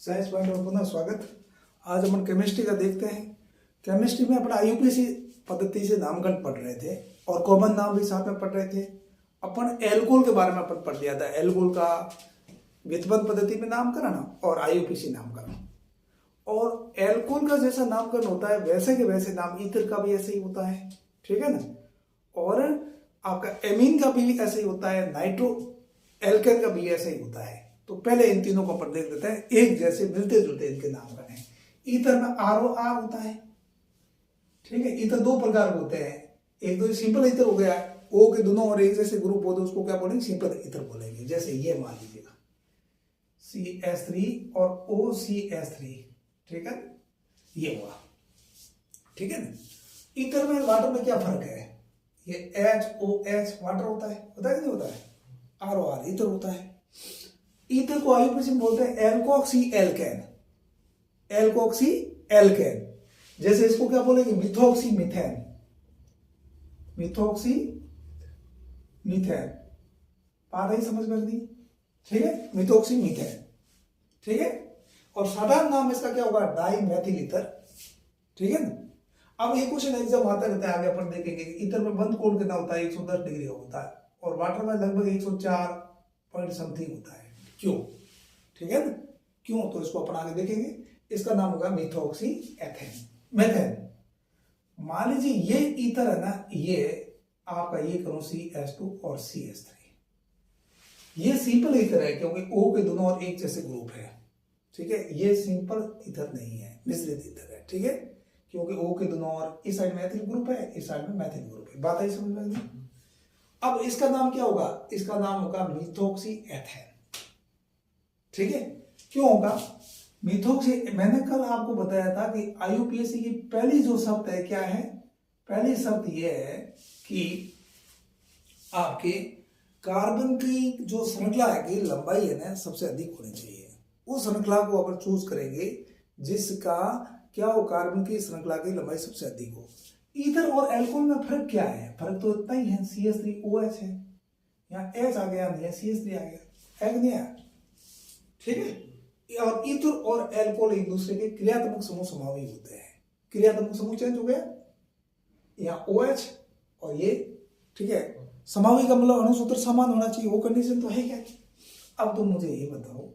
Science point में पुनः स्वागत। आज हम केमिस्ट्री का देखते हैं। केमिस्ट्री में अपना आईयूपीएसी पद्धति से नामकरण पढ़ रहे थे और कॉमन नाम भी साथ में पढ़ रहे थे। अपन एल्कोहल के बारे में अपन पढ़ लिया था, एल्कोहल का व्युत्पन्न पद्धति में नामकरण और आईयूपीएसी नामकरण। और एल्कोहल का जैसा नामकरण होता है वैसे के वैसे नाम ईथर का भी ऐसे ही होता है, ठीक है ना। और आपका एमीन का भी ऐसे ही होता है, नाइट्रो एल्केन का भी ऐसे ही होता है। तो पहले इन तीनों को अपन देख लेते हैं, एक जैसे मिलते जुलते इनके नामकरण हैं। ईथर में ROR होता है, ठीक है। ईथर दो प्रकार के होते हैं, एक तो सिंपल ईथर हो गया, O के दोनों और एक जैसे ग्रुप होते उसको क्या बोलेंगे, सिंपल ईथर बोलेंगे। जैसे ये मान लीजिएगा CH3 और OCH3, ठीक है, ये हुआ, ठीक है ना। ईथर में वाटर में क्या फर्क है, ये HOH वाटर होता है कि नहीं होता है, ROR ईथर होता है। ईथर को आईयूपीएसी में बोलते हैं एल्कोक्सी एल्केन, एल्कोक्सी एल्केन। जैसे इसको क्या बोलेंगे, मिथोक्सी मीथेन, मिथोक्सी मीथेन। बात आई समझ में नहीं, ठीक है, मिथोक्सी मीथेन, ठीक है। और साधारण नाम इसका क्या होगा, डाई मैथिल ईथर, ठीक है ना। अब ये क्वेश्चन एग्जाम आता रहता है, आगे अपन देखेंगे। ईथर में बंद कोण कितना होता है, 110 डिग्री होता है, और वाटर में लगभग 104 पॉइंट समथिंग होता है। क्यों, ठीक है ना, क्यों, तो इसको अपन आगे देखेंगे। इसका नाम होगा मिथोक्सी एथेन, मेथेन। मान लीजिए ये ईथर है ना, ये आपका ये करो CH2 और CH3, ये सिंपल ईथर है क्योंकि O के दोनों और एक जैसे ग्रुप है, ठीक है। ये सिंपल ईथर नहीं है, मिश्रित ईथर है, ठीक है, क्योंकि O के दोनों और इस साइड मैथिल ग्रुप है, इस साइड में मैथिल ग्रुप है। बात आई समझ में? अब इसका नाम क्या होगा, इसका नाम होगा मिथोक्सी एथेन, ठीक है। क्यों होगा मिथोक्सी, मैंने कल आपको बताया था कि आईयूपीएसी की पहली जो शर्त है क्या है, पहली शर्त यह है कि आपके कार्बन की जो श्रृंखला है की लंबाई है ना सबसे अधिक होनी चाहिए। उस श्रृंखला को अपन चूज करेंगे जिसका क्या हो, कार्बन की श्रृंखला की लंबाई सबसे अधिक हो। ईथर और एल्कोहल में फर्क क्या है, फर्क तो इतना ही है, CH3OH है, यहाँ H आ गया नहीं है, CH3 आ गया, H नहीं आया, ठीक है। और ईथर और एल्कोहल एक दूसरे के क्रियात्मक समूह समावी होते हैं। क्रियात्मक समूह चेंज हो गया, यहाँ OH और ये, ठीक है। समावी का मतलब अणुसूत्र समान होना चाहिए, वो कंडीशन तो है क्या। अब तो मुझे ये बताओ,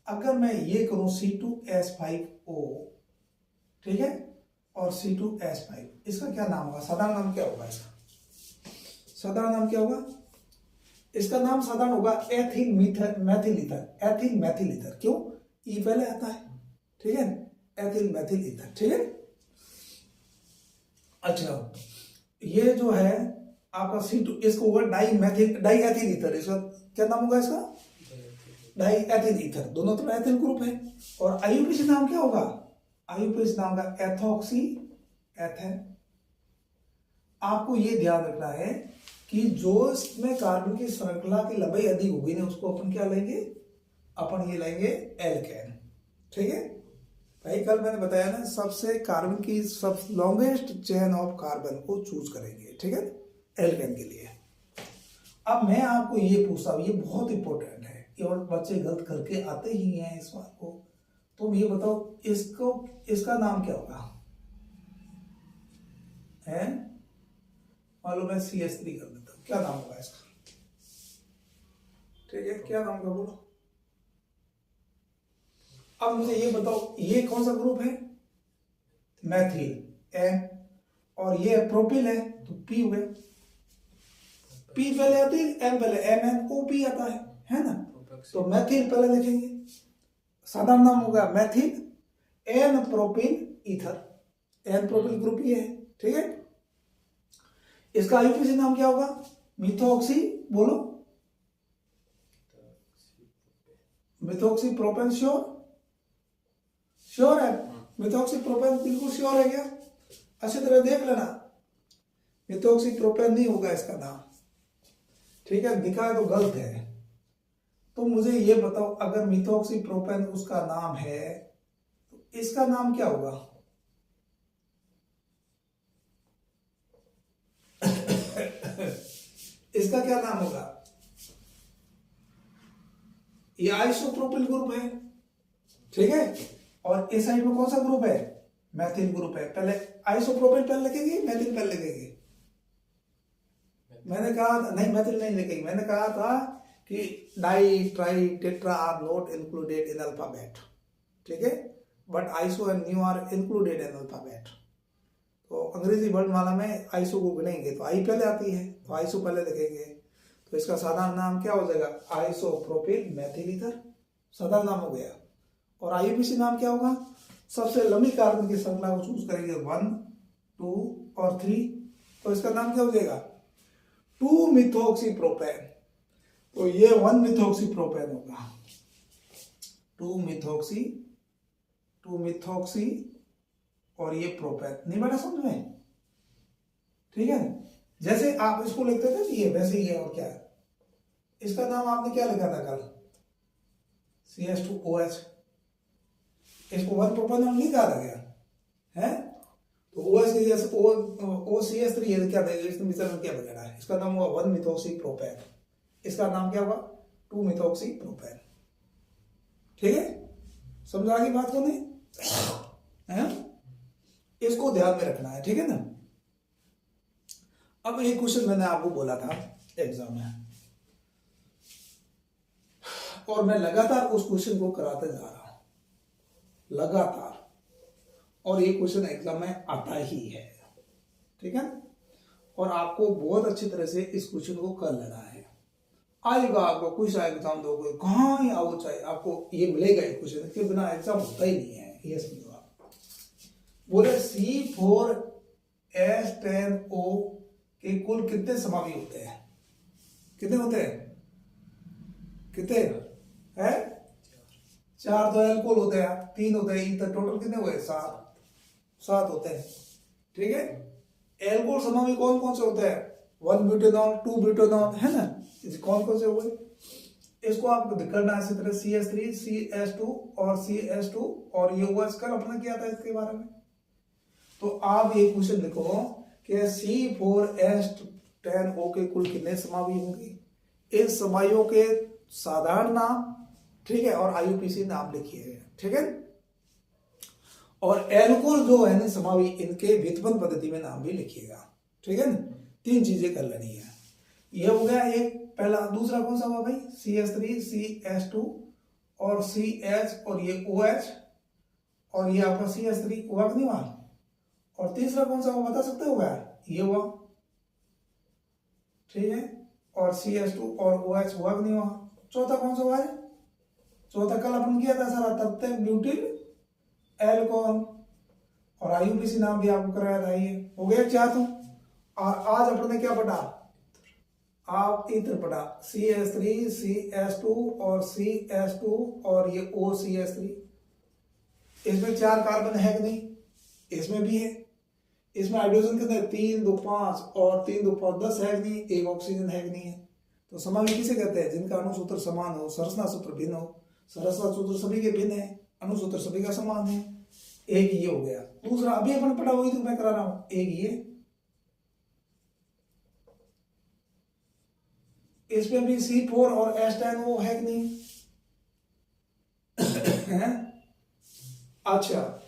अगर मैं ये करूं C2H5O, ठीक है, और C2H5, इसका क्या नाम होगा, साधारण नाम क्या होगा इसका, साधारण नाम क्या होगा, इसका नाम साधारण होगा ethyl Maithil ether, ethyl Maithil ether. क्यों, ई पहले आता है, ठीक है, एथिल मैथिल ईथर, ठीक है। अच्छा, ये जो है आपका C2, इसको होगा डाई एथिल ईथर। इसका क्या नाम होगा, इसका डाई एथिल ईथर, दोनों तरफ एथिल ग्रुप है। और आईयूपीएसी नाम क्या होगा, आईयूपीएसी नाम का एथोक्सी एथेन। आपको ये ध्यान रखना है कि जो इसमें कार्बन की श्रृंखला की लंबाई अधिक होगी ना, उसको अपन क्या लेंगे, अपन ये लेंगे एल्केन, ठीक है भाई। कल मैंने बताया ना, सबसे कार्बन की सब लॉन्गेस्ट चेन ऑफ कार्बन को चूज करेंगे, ठीक है, एल्केन के लिए। अब मैं आपको ये पूछता हूं, ये बहुत इंपॉर्टेंट है, ये और बच्चे गलत करके आते ही हैं इस बात को। तुम ये बताओ, इसका नाम क्या होगा, है मालूम है, CH3 कर देता हूं, क्या नाम होगा इसका, ठीक है, क्या नाम होगा बोलो। अब मुझे ये बताओ, ये कौन सा ग्रुप है, मैथिल M, और ये प्रोपिल है तो P हो गया, P पहले आती है, M पहले, MnOP आता है ना। तो मैथिल पहले लिखेंगे, साधारण नाम होगा Maithil N propyl ether, N propyl group ये है, ठीक है। इसका आईयूपीएसी नाम क्या होगा, मिथोक्सी, बोलो, मिथोक्सी प्रोपेन। श्योर है, मिथोक्सी प्रोपेन बिल्कुल श्योर है क्या, अच्छी तरह देख लेना, मिथोक्सी प्रोपेन नहीं होगा इसका नाम, ठीक है, दिखा है तो गलत है। तो मुझे ये बताओ, अगर मिथोक्सी प्रोपेन उसका नाम है तो इसका नाम क्या होगा इसका क्या नाम होगा, ये आइसोप्रोपिल ग्रुप है, ठीक है। और इस साइड में कौन सा ग्रुप है, मैथिल ग्रुप है। पहले आइसोप्रोपिल पहले लिखेंगे, मैथिल पहले लिखेंगे। मैंने कहा नहीं, मैथिल नहीं लिखेंगे। मैंने कहा था कि di tri tetra are not included in alphabet, ठीक है, but iso and new are included in alphabet. तो अंग्रेजी वर्णमाला में आइसो को गिनेंगे तो आई पहले आती है, तो आइसो पहले लिखेंगे। तो इसका साधारण नाम क्या हो जाएगा, आइसोप्रोपिल मैथिल ईथर, साधारण नाम हो गया। और आईयूपीसी नाम क्या होगा, सबसे लंबी कार्बन की श्रृंखला को चूज करेंगे 1, 2 और 3, तो इसका नाम क्या हो जाएगा 2 मिथॉक्सी प्रोपेन। तो ये 1 मिथॉक्सी प्रोपेन होगा, 2 मिथॉक्सी और ये प्रोपेन। नहीं बेटा समझ में, ठीक है। जैसे आप इसको लिखते थे ये वैसे ही है, और क्या है इसका नाम आपने क्या लिखा था कल, CH2OH। इसको 1 प्रोपेनॉल नहीं कहा था क्या है, तो OH की जैसे OCH3 है, क्या देगा इसमें मिश्रण क्या बचा है, इसका नाम हुआ 1 मिथॉक्सी प्रोपेन। इसका नाम क्या होगा 2 मिथॉक्सी प्रोपेन, ठीक है। समझ आ गई बात को नहीं है, इसको ध्यान में रखना है, ठीक है ना। अब एक क्वेश्चन मैंने आपको बोला था एग्जाम में, और मैं लगातार उस क्वेश्चन को कराते जा रहा हूं लगातार, और ये क्वेश्चन एग्जाम में आता ही है, ठीक है। और आपको बहुत अच्छी तरह से इस क्वेश्चन को कर लेना है। आएगा आपको कोई सा एग्जाम दोगे, कहाँ ही आओ चाहे आपको ये मिलेगा। ये क्वेश्चन के बिना एग्जाम होता ही नहीं है, ये समझो आप। बोले C4H10O के कुल कितने समावी होते हैं, कितने होते हैं, कितने है 4 तो एल्कोहल होते हैं, 3 होते हैं ईथर, टोटल कितने हुए 7 होते हैं, ठीक है। एल्कोहल समावी कौन कौन से होते हैं, 1 ब्यूटेनॉल, 2 ब्यूटेनॉल, है ना, कौन कौन से हुए। इसको आपको करना है इसी तरह CH3, CH2 और CH2 और ये OH कल अपने किया था इसके बारे में। तो आप ये क्वेश्चन लिखो कि C4H10O के कुल कितने समावी होंगे, इन समाइयों के साधारण नाम, ठीक है, और आईयूपीसी नाम लिखिए, ठीक है। और एल्कोहल जो है ना समावी, इनके व्युत्पन्न पद्धति में नाम भी लिखिएगा, ठीक है ना। 3 चीजें कर लेनी है। ये हो गया एक पहला। दूसरा कौन सा हुआ भाई, CH3, CH2 और CH और ये OH और ये आपका CH3 हुआ कि नहीं हुआ। और तीसरा कौन सा हुआ बता सकते हो, ये हुआ, ठीक है, और CH2 और OH हुआ कि नहीं हुआ। चौथा कौन सा हुआ है, चौथा कल अपन किया था सारा, तब ब्यूटिल एल्कोहल, और आईयूपीसी नाम भी आपको कराया था। ये हो गया 4 तो। और आज अपन ने क्या पढ़ा, आप ईथर पढ़ा, CH3, CH2 और CH2 और ये OCH3। इसमें 4 कार्बन है कि नहीं, इसमें भी है। इसमें हाइड्रोजन कितने, 3 2 5 और 3 2 5 10 है कि नहीं, 1 ऑक्सीजन है कि नहीं है। तो समावी किसे कहते हैं, जिनका अणुसूत्र समान हो, संरचना सूत्र भिन्न हो। संरचना सूत्र सभी के भिन्न है, अणुसूत्र सभी का समान है। एक ये हो गया। दूसरा अभी अपन पढ़ा वही तो मैं करा रहा हूं, एक ये, इसमें भी C4 और H10O है कि नहीं है? अच्छा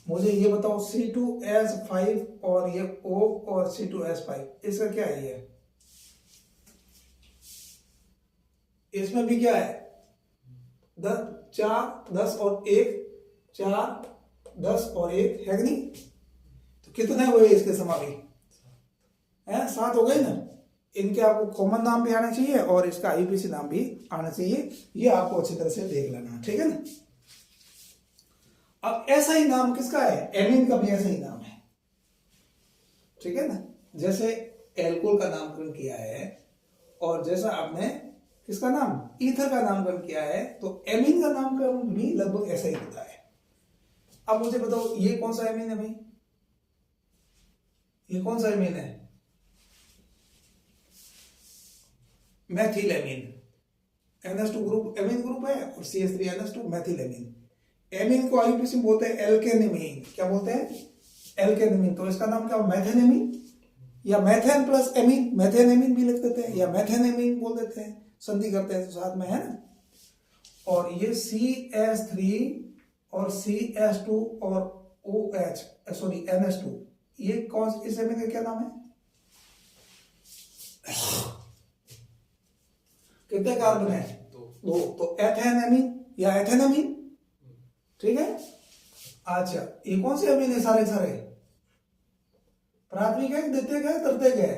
मुझे ये बताओ, C2H5 और ये O और C2H5, इसका क्या है ये, इसमें भी क्या है 4 10 और 1 4 10 और 1 है कि नहीं। तो कितने हुए इसके समावी है, 7 हो गए ना। इनके आपको कॉमन नाम भी आना चाहिए और इसका आईयूपीसी नाम भी आना चाहिए, ये आपको अच्छी तरह से देख लेना, ठीक है ना। अब ऐसा ही नाम किसका है, एमीन का भी ऐसा ही नाम है, ठीक है ना। जैसे एल्कोहल का नामकरण किया है और जैसा आपने किसका नाम, ईथर का नामकरण किया है, तो एमीन का नामकरण भी लगभग ऐसा ही होता है। अब मुझे बताओ ये कौन सा एमीन है भाई, ये कौन सा एमीन है, Maithil amine. NH2 group amine group है और CH3 NH2 Maithil amine. Amine को आईयूपीसी बोलते हैं एल्केनेमीन, क्या बोलते हैं, एल्केनेमीन। तो इसका नाम क्या हो, मैथेनेमीन, या मैथेन प्लस एमीन, मैथेनेमीन भी लिख देते हैं, या मैथेनेमीन बोल देते हैं, संधि करते हैं तो साथ में, है ना। और ये CH3 और CH2 और OH सॉरी NH2, ये कौन इस एमिन का क्या नाम है? कितने कार्बन है? दो। तो एथेन एमीन या एथेनामीन, ठीक है। अच्छा, ये कौन से अमीन है? सारे सारे प्राथमिक है, द्वितीयक है, तृतीयक है?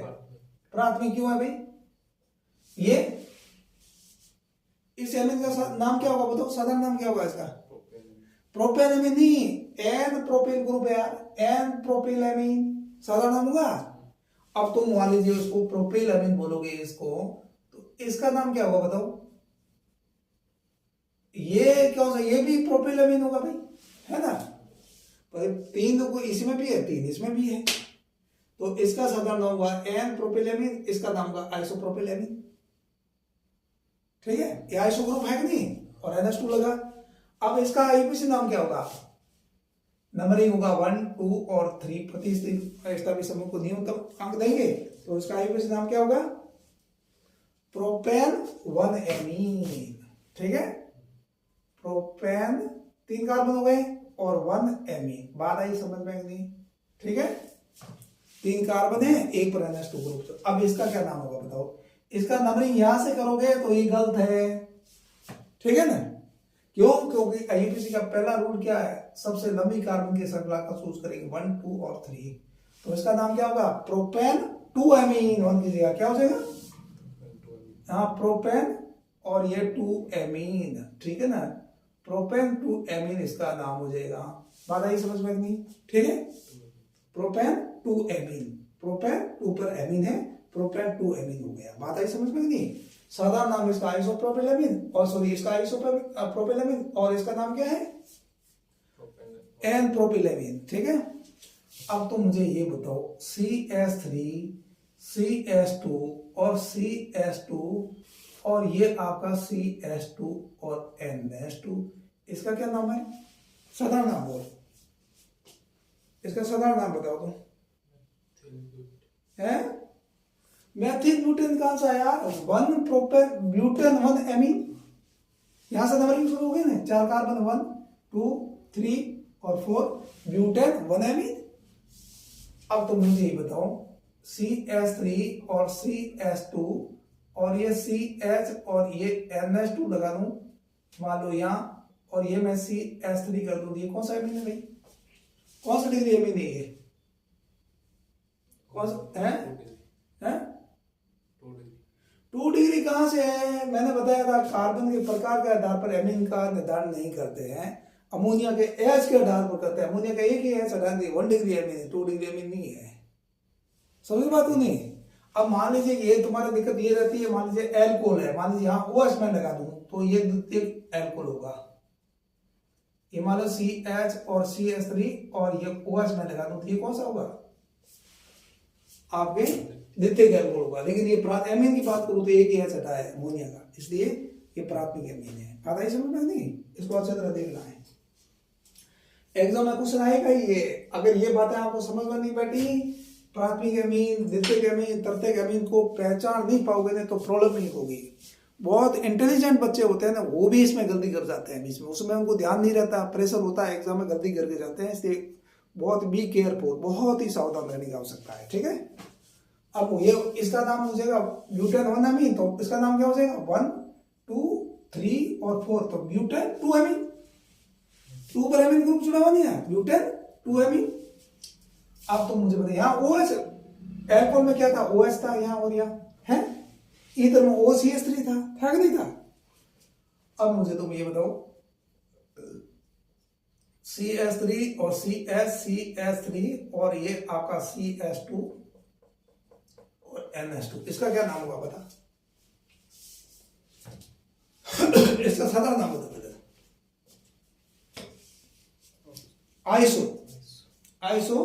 प्राथमिक। क्यों है भाई? ये इस एमीन का नाम क्या होगा बताओ? साधारण नाम क्या होगा इसका? प्रोपेन एमीन नहीं, एन प्रोपेन ग्रुप है यार, एन प्रोपिल एमीन साधारण नाम होगा। अब तुम मान लीजिए उसको प्रोपिल एमीन बोलोगे इसको, तो इसका नाम क्या होगा बताओ? ये कौन सा? ये भी प्रोपिल एमीन होगा भाई, है ना? पर तीन तो इसमें भी है, तीन इसमें भी है, तो इसका साधारण नाम होगा एन प्रोपिलेमिन, इसका नाम होगा आइसोप्रोपिलेमिन, ठीक है। ये आइसो ग्रुप है कि नहीं, और NH2 लगा। अब इसका आईपीसी नाम क्या होगा? नंबरिंग होगा 1 2 और 3, प्रति स्थिर समूह को न्यूनतम अंक देंगे, तो इसका आईपीसी नाम क्या होगा? प्रोपेन 1 एमीन, ठीक है। प्रोपेन 3 कार्बन हो गए और 1 एमीन, बात आई समझ में नहीं? ठीक है, 3 कार्बन है, एक पर NH2 ग्रुप। अब इसका क्या नाम होगा बताओ? इसका नंबरिंग यहां से करोगे तो ये गलत है, ठीक है ना? क्यों? क्योंकि आईपीसी का पहला रूल क्या है? सबसे लंबी कार्बन की श्रृंखला का चूज करेंगे 1 2 और 3, तो इसका नाम क्या होगा? Propane 2 amine. 1 की जगह क्या हो जाएगा? हाँ, प्रोपेन और ये 2 एमीन, ठीक है ना? प्रोपेन 2 एमीन इसका नाम हो जाएगा। बात आई समझ में नहीं? ठीक है, प्रोपेन 2 एमीन, प्रोपेन 2 पर एमीन है, प्रोपेन 2 एमीन हो गया। बात आई समझ में नहीं? साधारण नाम इसका आइसोप्रोपिलेमिन, और सॉरी इसका आइसोप्रोपिलेमिन, और इसका नाम क्या है? एन प्रोपिलेमिन, ठीक है। अब तो मुझे ये बताओ, CH3 CH2 और CH2 और ये आपका CH2 और NH2, इसका क्या नाम है? साधारण नाम बोल, इसका साधारण नाम बताओ तुम। है मैथिल ब्यूटेन कौन सा यार? 1 प्रोपेन ब्यूटेन 1 एमीन, यहां से नंबरिंग शुरू हो गई ना, 4 कार्बन 1 2 3 और 4, ब्यूटेन 1 एमीन। अब तो मुझे ये बताओ, CH3 और CH2 और ये CH और ये NH2 लगा दूं मान लो यहां, और ये मैं CH3 कर दूं, ये कौन सा एमीन है भाई? कौन सा डिग्री एमीन है ये? कौन सा है? 2 डिग्री कहां से है? मैंने बताया था कार्बन के प्रकार के आधार पर एमीन का निर्धारण नहीं करते हैं, अमोनिया के एच के आधार पर करते हैं। अमोनिया का एक ही एच हटा दिए, 1 डिग्री एमीन है, 2 डिग्री एमीन नहीं है। समझ बात नहीं? अब मान लीजिए ये तुम्हारी दिक्कत ये रहती है, मान लीजिए एल्कोहल है, मान लीजिए यहाँ OH में लगा दूं तो ये एक एल्कोहल होगा। ये मान लो CH और CH3 और ये OH में लगा दूं तो ये कौन सा होगा? आपके द्वितीयक एल्कोहल होगा। लेकिन ये एमीन की बात करूं तो एक ही एच हटा है अमोनिया का, इसलिए ये प्राथमिक एमीन है। आता ही समझ में नहीं? इसको अच्छी तरह देखना है, एग्जाम में क्वेश्चन आएगा ये। अगर ये बातें आपको समझ में नहीं बैठी, प्राथमिक एमीन, द्वितीयक एमीन, तृतीयक एमीन को पहचान नहीं पाओगे ना, तो प्रॉब्लम नहीं होगी। बहुत इंटेलिजेंट बच्चे होते हैं ना, वो भी इसमें गलती कर जाते हैं बीच में, उसमें उनको ध्यान नहीं रहता, प्रेशर होता है एग्जाम में, गलती करके जाते हैं। इसलिए बहुत बी केयरफुल, बहुत ही सावधान रहने की आवश्यकता है, ठीक है। अब ये इसका नाम हो जाएगा ब्यूटेन 1 एमीन, तो इसका नाम क्या हो जाएगा? 1 2 3 और 4, तो ब्यूटेन 2 एमीन। 2 पर एमीन ग्रुप जुड़ा हुआ नहीं है, ब्यूटेन 2 एमीन। अब तो मुझे बताइए, यहाँ OH एल्कोहल में क्या था? OH था यहाँ, और यहाँ है इधर में OCH3 था कि नहीं था? अब मुझे तुम ये बताओ, CH3 और CH3 और ये आपका CH2 और NH2, इसका क्या नाम होगा बता? इसका साधारण नाम बता। आइसो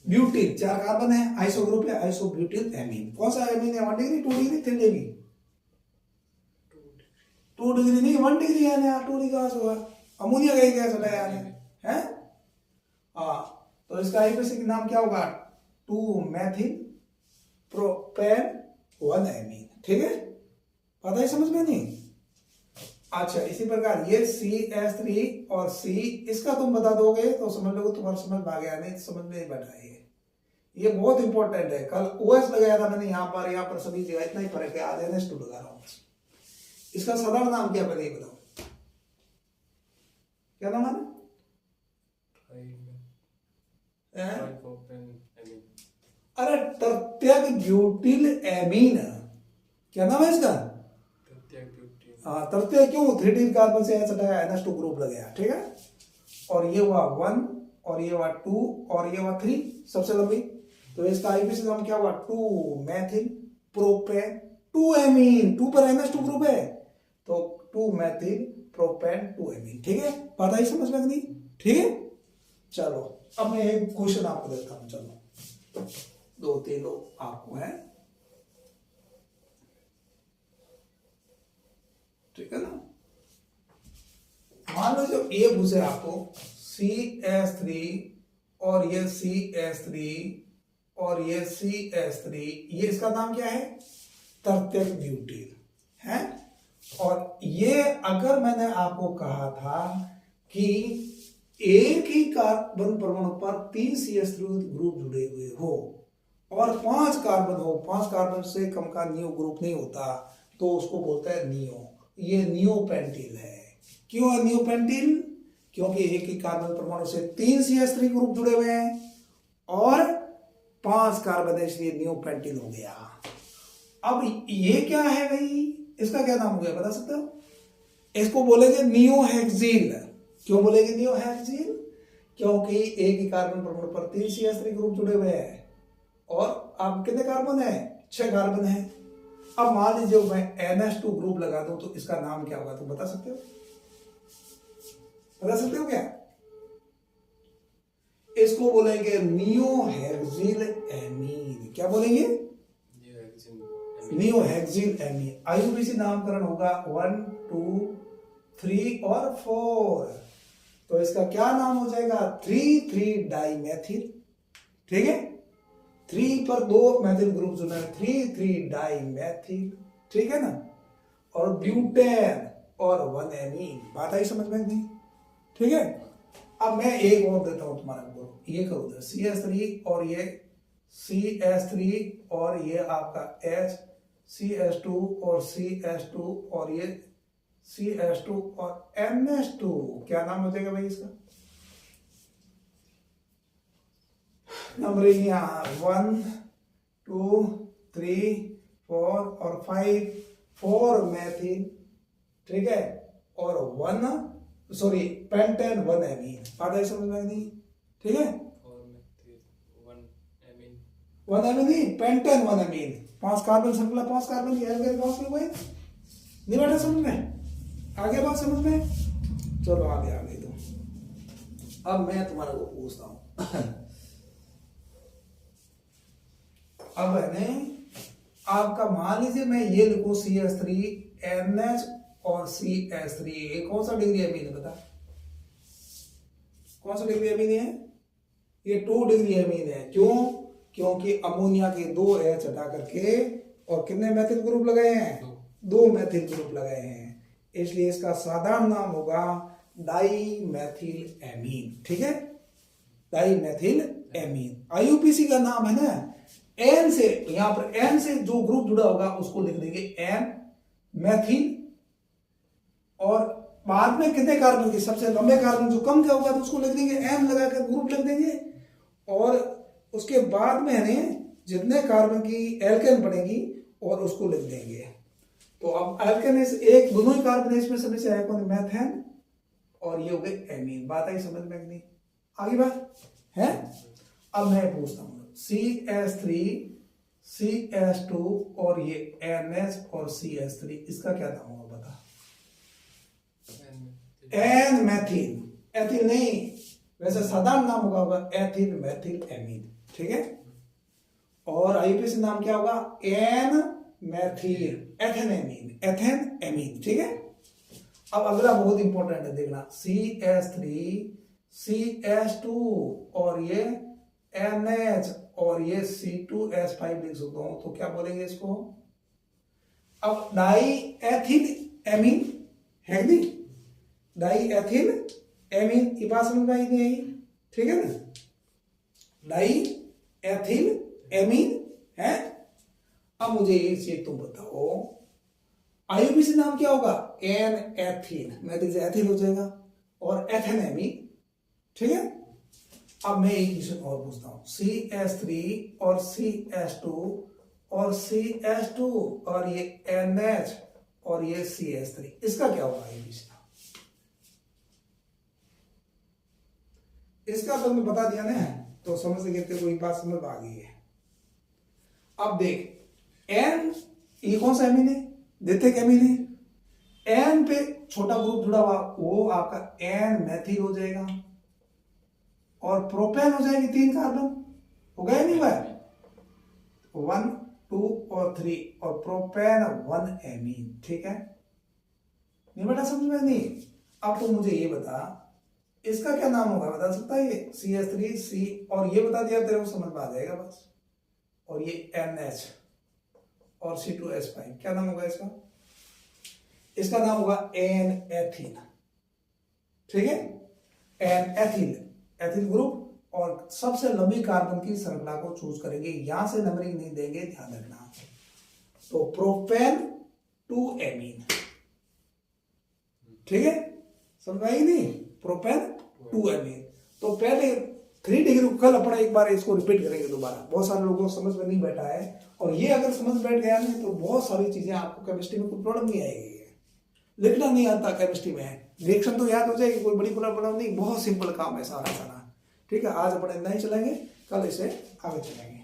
ब्यूटिल, 4 कार्बन है, आइसो ग्रुप है, आइसो ब्यूटिल एमीन। कौन सा एमीन है? 1 डिग्री 2 डिग्री 3 डिग्री? 2 डिग्री नहीं, 1 डिग्री है ना। 2 डिग्री कहां से हुआ? अमोनिया का ही गैस हटाया है। हाँ, तो इसका आईपीसी नाम क्या होगा? 2 मैथिल प्रोपेन 1 एमीन, ठीक है। पता है समझ में नहीं? अच्छा इसी प्रकार ये CH3 और C, इसका तुम बता दोगे तो समझ लो तुम्हारा समझ में आ गया, नहीं समझ में नहीं बैठा। ये बहुत इंपॉर्टेंट है। कल OS लगाया था मैंने यहाँ पर सभी जगह, इतना ही फर्क है, आज NH2 लगा रहा हूँ। इसका साधारण नाम क्या पहले बताओ, क्या नाम है? अरे तृतीयक ब्यूटिल एमीन, क्या नाम है इसका? हाँ तृतीय क्यों? 3 कार्बन से H हटाया, NH2 ग्रुप लग गया, ठीक है। और ये हुआ 1 और ये हुआ 2 और ये हुआ 3, सबसे लंबी। तो इसका आईपीसी नाम क्या हुआ? 2 मेथिल प्रोपेन 2 एमीन, 2 पर NH2 ग्रुप है तो 2 मेथिल प्रोपेन 2 एमीन, ठीक है। बात आई समझ में नहीं? ठीक है। चलो अब मैं एक क्वेश्चन आपको देता हूं, चलो 2-3 लोग आपको है, ठीक है ना। मान लो जो ये पूछे आपको CH3 और ये CH3 और ये CH3, ये इसका नाम क्या है? तृतीयक ब्यूटिल है। और ये अगर मैंने आपको कहा था कि एक ही कार्बन परमाणु पर 3 CH3 ग्रुप जुड़े हुए हो और 5 कार्बन हो, 5 कार्बन से कम का नियो ग्रुप नहीं होता, तो उसको बोलता है नियो। ये नियोपेंटिल है। क्यों है नियोपेंटिल? क्योंकि एक ही कार्बन परमाणु से 3 CH3 ग्रुप जुड़े हुए हैं और 5 कार्बन है, इसलिए नियोपेंटिल हो गया। अब ये क्या है भाई, इसका क्या नाम हो गया बता सकते हो? इसको बोलेंगे नियोहेक्सिल। क्यों बोलेंगे नियोहेक्सिल? क्योंकि एक ही कार्बन परमाणु पर 3 CH3 ग्रुप जुड़े हुए हैं और अब कितने कार्बन है? 6 कार्बन है। अब मान लीजिए मैं NH2 ग्रुप लगा दूं तो इसका नाम क्या होगा, तुम बता सकते हो? बता सकते हो क्या? इसको बोलेंगे नियोहेक्सिल एमीन। क्या बोलेंगे? नियोहेक्सिल एमीन। आईयूपीसी नामकरण होगा 1, 2, 3 और 4। तो इसका क्या नाम हो जाएगा? 3,3 डाइमेथिल, ठीक है। 3 पर 2 मैथिल ग्रुप जुड़ा है, 3,3 डाइमेथिल, ठीक है ना। और ब्यूटेन और 1 एमीन। बात आई समझ में नहीं? ठीक है। अब मैं एक और देता हूं तुम्हारे को, ये करो CH3 और ये CH3 और ये आपका H, CH2 और CH2 और ये CH2 और NH2। क्या नाम हो जाएगा भाई इसका? नंबरिंग यहाँ 1, 2, 3, 4 और 5, 4 मैथिल, ठीक है। और 1 सॉरी पेंटेन 1 एमीन। बात है समझ में नहीं? ठीक है। 1 एमीन नहीं, पेंटेन 1 एमीन। 5 कार्बन श्रृंखला, 5 कार्बन की एल्केन कौन सी हुई? नहीं बैठा समझ में? आगे बात समझ में? चलो आगे तो अब मैं तुम्हारे को पूछता हूं। अब है आपका, मान लीजिए मैं ये लिखूं CH3 NH और CH3, ये कौन सा डिग्री एमीन है बता? कौन सा डिग्री एमीन है? ये 2 डिग्री एमीन है। क्यों? क्योंकि अमोनिया के 2 H हटा करके और कितने मैथिल ग्रुप लगाए हैं? 2 मैथिल ग्रुप लगाए हैं, इसलिए इसका साधारण नाम होगा डाइमेथिल एमीन, ठीक है। Dimethyl amine. आईयूपीसी का नाम है ना, N से, यहां पर N से जो ग्रुप जुड़ा होगा उसको लिख देंगे N मैथिल, और बाद में कितने कार्बन की सबसे लंबे कार्बन जो कम क्या होगा तो उसको लिख देंगे N लगाकर ग्रुप लिख देंगे, और उसके बाद में है जितने कार्बन की एल्केन पड़ेगी और उसको लिख देंगे। तो अब एल्केन एक दोनों ही कार्बन इसमें सभी से है मैथेन, और ये हो गए एमीन। बात आई समझ में नहीं? आगे बात है। अब मैं पूछता हूं CH3 CH2 और ये NH और CH3, इसका क्या नाम होगा बता? N मैथिल। एथिल नहीं, वैसे साधारण नाम होगा एथिल मैथिल एमीन, ठीक है। और आईयूपीसी नाम क्या होगा? N Maithil ethane amine, ethane amine, ठीक है। अब अगला बहुत इंपॉर्टेंट है, देखना CH3 CH2 और ये NH और ये C2H5 लिख सकता हूं, तो क्या बोलेंगे इसको? अब डाई एथिल एमीन है नहीं, डाई एथिल एमीन, ये बात समझ में आई नहीं आई? ठीक है ना, डाई एथिल एमीन है। अब मुझे ये चीज तुम बताओ, आईयूपीएसी नाम क्या होगा? एन एथिल, मैथिल से एथिल हो जाएगा और एथेन एमीन। ठीक है, अब मैं एक क्वेश्चन और पूछता हूं, CH3 और CH2 और CH2 और ये NH और ये CH3, इसका क्या होगा आईयूपीएसी नाम? इसका तो मैं बता दिया ना, तो समझ से कहते कोई बात समझ आ गई है। अब देख, एन ये कौन सा एमीन है? देते एमीन है, एन पे छोटा ग्रुप जुड़ा हुआ वो आपका एन मैथिल हो जाएगा और प्रोपेन हो जाएगी 3 कार्बन, हो गया नहीं भाई? 1 2 और 3 और प्रोपेन 1 एमीन। ठीक है, नहीं बेटा समझ में नहीं? अब तो मुझे ये बता, इसका क्या नाम होगा, बता सकता है? ये CH3 C और ये बता दिया तेरे को समझ में आ जाएगा बस। और ये NH और C2H5, क्या नाम होगा इसका? इसका नाम होगा एन एथिल। ठीक है, एन एथिल, एथिल ग्रुप। और सबसे लंबी कार्बन की श्रृंखला को चूज करेंगे, यहां से नंबरिंग नहीं देंगे, ध्यान रखना। तो प्रोपेन 2 एमीन। ठीक है, समझ आई नहीं? Propane 2 amine. तो पहले 3 डिग्री, कल अपना एक बार इसको रिपीट करेंगे दोबारा, बहुत सारे लोगों को समझ में नहीं बैठा है। और ये अगर समझ बैठ गया नहीं तो बहुत सारी चीजें आपको केमिस्ट्री में कोई प्रॉब्लम नहीं आएगी। लिखना नहीं आता केमिस्ट्री में, रिएक्शन तो याद हो जाएगी, कोई बड़ी प्रॉब्लम नहीं, बहुत सिंपल काम है सारा सारा। ठीक है, आज अपन इतना ही चलेंगे, कल इसे आगे चलेंगे।